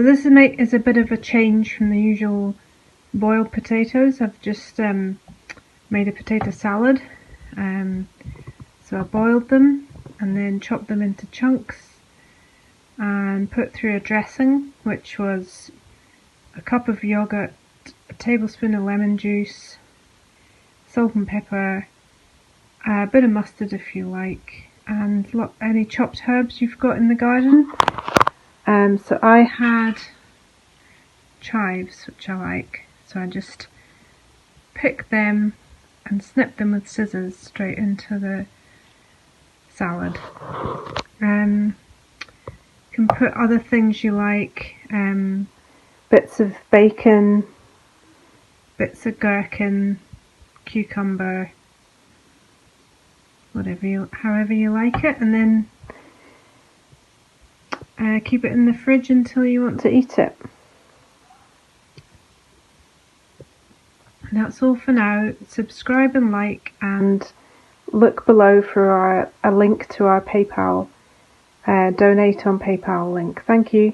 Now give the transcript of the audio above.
So this is a bit of a change from the usual boiled potatoes. I've just made a potato salad. So I boiled them and then chopped them into chunks and put through a dressing, which was a cup of yogurt, a tablespoon of lemon juice, salt and pepper, a bit of mustard if you like, and any chopped herbs you've got in the garden. So I had chives, which I like, so I just picked them and snipped them with scissors straight into the salad. You can put other things you like, bits of bacon, bits of gherkin, cucumber, however you like it, and then keep it in the fridge until you want to eat it. And that's all for now. Subscribe and like, and look below for a link to our PayPal, donate on PayPal link. Thank you.